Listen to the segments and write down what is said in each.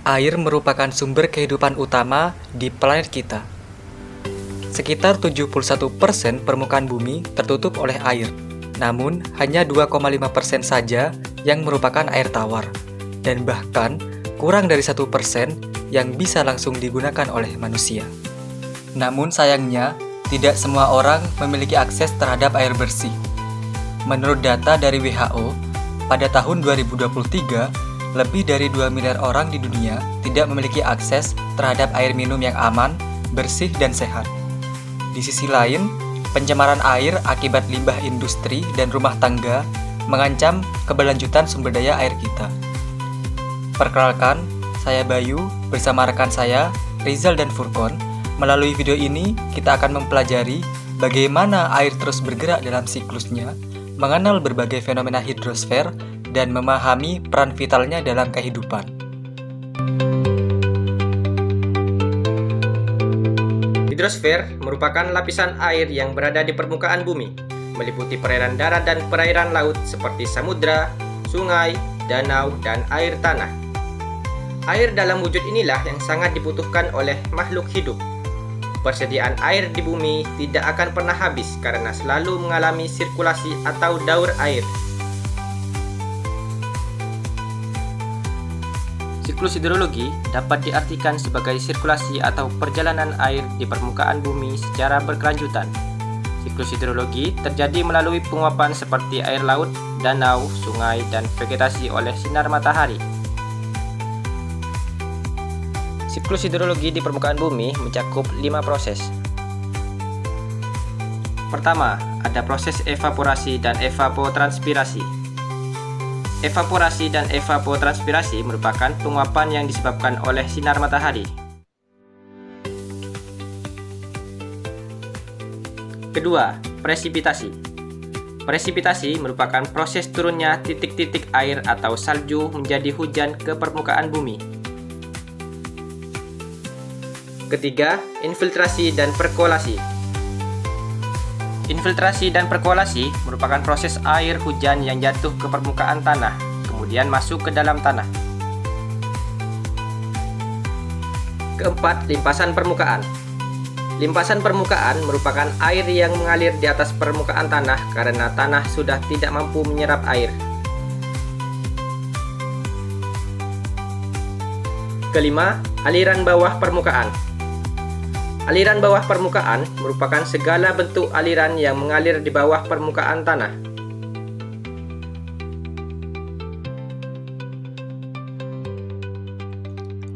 Air merupakan sumber kehidupan utama di planet kita. Sekitar 71% permukaan bumi tertutup oleh air, namun hanya 2,5% saja yang merupakan air tawar, dan bahkan kurang dari 1% yang bisa langsung digunakan oleh manusia. Namun sayangnya, tidak semua orang memiliki akses terhadap air bersih. Menurut data dari WHO, pada tahun 2023, lebih dari 2 miliar orang di dunia tidak memiliki akses terhadap air minum yang aman, bersih, dan sehat. Di sisi lain, pencemaran air akibat limbah industri dan rumah tangga mengancam keberlanjutan sumber daya air kita. Perkenalkan, saya Bayu bersama rekan saya, Rizal dan Furkon. Melalui video ini, kita akan mempelajari bagaimana air terus bergerak dalam siklusnya, mengenal berbagai fenomena hidrosfer, dan memahami peran vitalnya dalam kehidupan. Hidrosfer merupakan lapisan air yang berada di permukaan bumi, meliputi perairan darat dan perairan laut seperti samudra, sungai, danau, dan air tanah. Air dalam wujud inilah yang sangat dibutuhkan oleh makhluk hidup. Persediaan air di bumi tidak akan pernah habis karena selalu mengalami sirkulasi atau daur air. Siklus hidrologi dapat diartikan sebagai sirkulasi atau perjalanan air di permukaan bumi secara berkelanjutan. Siklus hidrologi terjadi melalui penguapan seperti air laut, danau, sungai, dan vegetasi oleh sinar matahari. Siklus hidrologi di permukaan bumi mencakup 5 proses. Pertama, ada proses evaporasi dan evapotranspirasi. Evaporasi dan evapotranspirasi merupakan penguapan yang disebabkan oleh sinar matahari. Kedua, presipitasi. Presipitasi merupakan proses turunnya titik-titik air atau salju menjadi hujan ke permukaan bumi. Ketiga, infiltrasi dan perkolasi. Infiltrasi dan perkolasi merupakan proses air hujan yang jatuh ke permukaan tanah, kemudian masuk ke dalam tanah. Keempat, limpasan permukaan. Limpasan permukaan merupakan air yang mengalir di atas permukaan tanah karena tanah sudah tidak mampu menyerap air. Kelima, aliran bawah permukaan. Aliran bawah permukaan merupakan segala bentuk aliran yang mengalir di bawah permukaan tanah.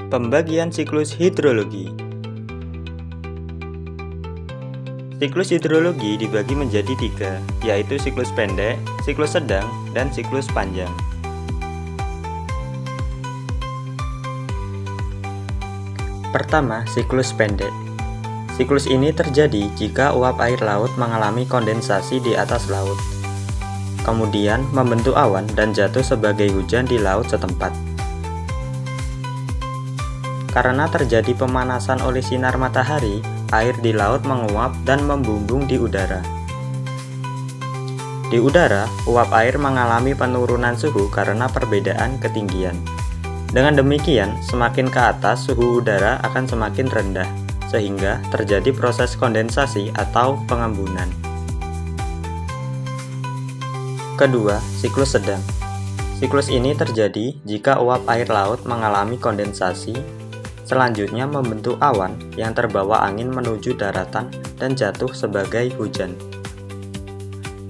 Pembagian siklus hidrologi. Siklus hidrologi dibagi menjadi 3, yaitu siklus pendek, siklus sedang, dan siklus panjang. Pertama, siklus pendek. Siklus ini terjadi jika uap air laut mengalami kondensasi di atas laut, kemudian membentuk awan dan jatuh sebagai hujan di laut setempat. Karena terjadi pemanasan oleh sinar matahari, air di laut menguap dan membumbung di udara. Di udara, uap air mengalami penurunan suhu karena perbedaan ketinggian. Dengan demikian, semakin ke atas suhu udara akan semakin rendah, sehingga terjadi proses kondensasi atau pengembunan. Kedua, siklus sedang. Siklus ini terjadi jika uap air laut mengalami kondensasi, selanjutnya membentuk awan yang terbawa angin menuju daratan dan jatuh sebagai hujan.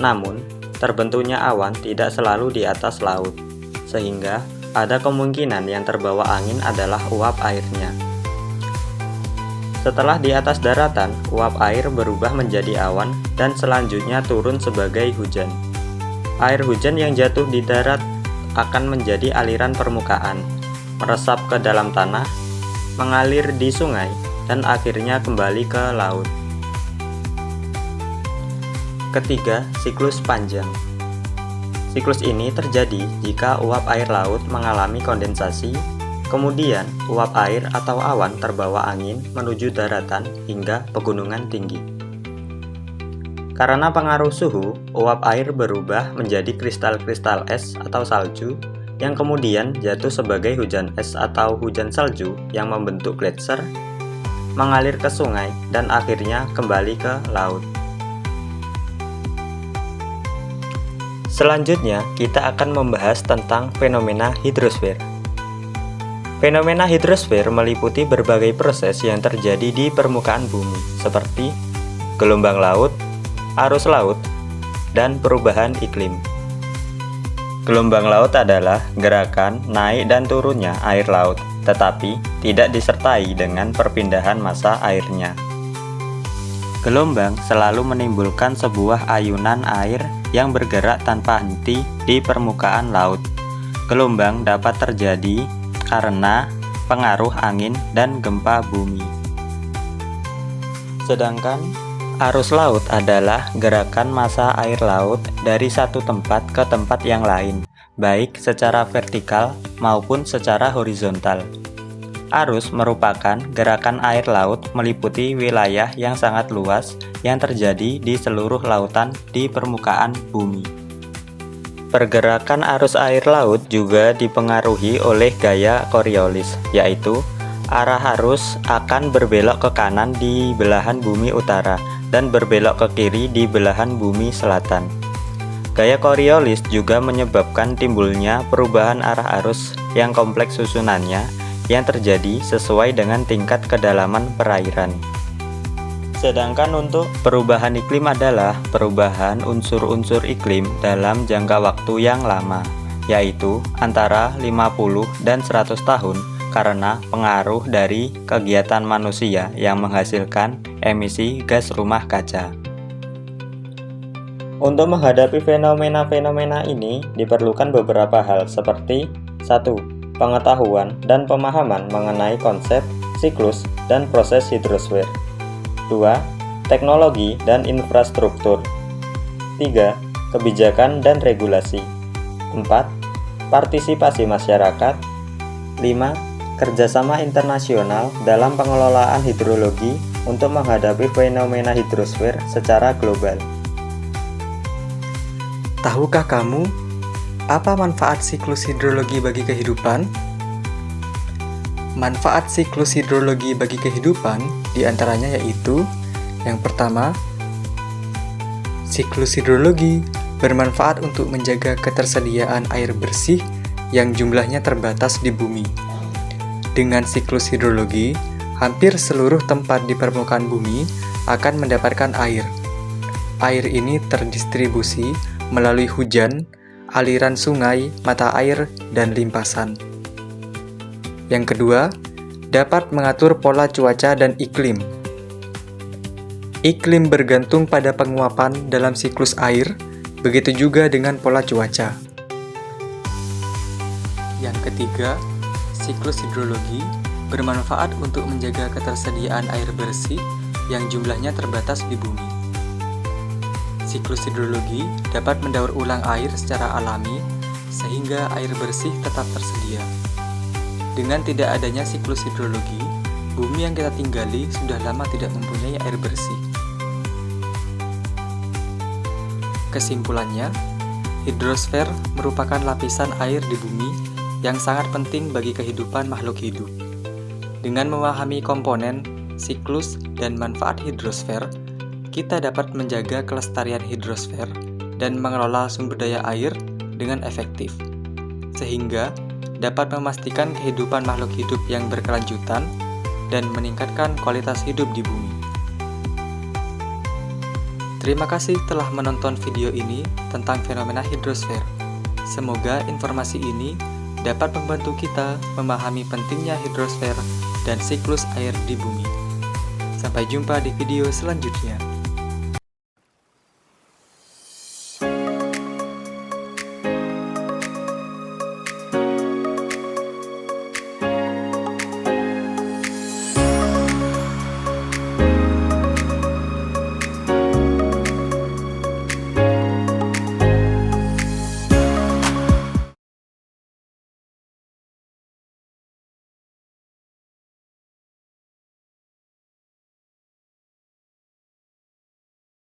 Namun, terbentuknya awan tidak selalu di atas laut, sehingga ada kemungkinan yang terbawa angin adalah uap airnya. Setelah di atas daratan, uap air berubah menjadi awan dan selanjutnya turun sebagai hujan. Air hujan yang jatuh di darat akan menjadi aliran permukaan, meresap ke dalam tanah, mengalir di sungai, dan akhirnya kembali ke laut. Ketiga, siklus panjang. Siklus ini terjadi jika uap air laut mengalami kondensasi, kemudian uap air atau awan terbawa angin menuju daratan hingga pegunungan tinggi. Karena pengaruh suhu, uap air berubah menjadi kristal-kristal es atau salju yang kemudian jatuh sebagai hujan es atau hujan salju yang membentuk gletser, mengalir ke sungai, dan akhirnya kembali ke laut. Selanjutnya, kita akan membahas tentang fenomena hidrosfer. Fenomena hidrosfer meliputi berbagai proses yang terjadi di permukaan bumi, seperti gelombang laut, arus laut, dan perubahan iklim. Gelombang laut adalah gerakan naik dan turunnya air laut, tetapi tidak disertai dengan perpindahan massa airnya. Gelombang selalu menimbulkan sebuah ayunan air yang bergerak tanpa henti di permukaan laut. Gelombang dapat terjadi karena pengaruh angin dan gempa bumi. Sedangkan arus laut adalah gerakan massa air laut dari satu tempat ke tempat yang lain, baik secara vertikal maupun secara horizontal. Arus merupakan gerakan air laut meliputi wilayah yang sangat luas yang terjadi di seluruh lautan di permukaan bumi. Pergerakan arus air laut juga dipengaruhi oleh gaya Coriolis, yaitu arah arus akan berbelok ke kanan di belahan bumi utara dan berbelok ke kiri di belahan bumi selatan. Gaya Coriolis juga menyebabkan timbulnya perubahan arah arus yang kompleks susunannya yang terjadi sesuai dengan tingkat kedalaman perairan. Sedangkan untuk perubahan iklim adalah perubahan unsur-unsur iklim dalam jangka waktu yang lama, yaitu antara 50 dan 100 tahun karena pengaruh dari kegiatan manusia yang menghasilkan emisi gas rumah kaca. Untuk menghadapi fenomena-fenomena ini diperlukan beberapa hal seperti 1. Pengetahuan dan pemahaman mengenai konsep, siklus, dan proses hidrosfer. 2. Teknologi dan infrastruktur. 3. Kebijakan dan regulasi. 4. Partisipasi masyarakat. 5. Kerjasama internasional dalam pengelolaan hidrologi untuk menghadapi fenomena hidrosfer secara global. Tahukah kamu apa manfaat siklus hidrologi bagi kehidupan? Manfaat siklus hidrologi bagi kehidupan diantaranya yaitu: yang pertama, siklus hidrologi bermanfaat untuk menjaga ketersediaan air bersih yang jumlahnya terbatas di bumi. Dengan siklus hidrologi, hampir seluruh tempat di permukaan bumi akan mendapatkan air. Air ini terdistribusi melalui hujan, aliran sungai, mata air, dan limpasan. Yang kedua, dapat mengatur pola cuaca dan iklim. Iklim bergantung pada penguapan dalam siklus air, begitu juga dengan pola cuaca. Yang ketiga, siklus hidrologi bermanfaat untuk menjaga ketersediaan air bersih yang jumlahnya terbatas di bumi. Siklus hidrologi dapat mendaur ulang air secara alami sehingga air bersih tetap tersedia. Dengan tidak adanya siklus hidrologi, bumi yang kita tinggali sudah lama tidak mempunyai air bersih. Kesimpulannya, hidrosfer merupakan lapisan air di bumi yang sangat penting bagi kehidupan makhluk hidup. Dengan memahami komponen, siklus, dan manfaat hidrosfer, kita dapat menjaga kelestarian hidrosfer dan mengelola sumber daya air dengan efektif, sehingga dapat memastikan kehidupan makhluk hidup yang berkelanjutan dan meningkatkan kualitas hidup di bumi. Terima kasih telah menonton video ini tentang fenomena hidrosfer. Semoga informasi ini dapat membantu kita memahami pentingnya hidrosfer dan siklus air di bumi. Sampai jumpa di video selanjutnya.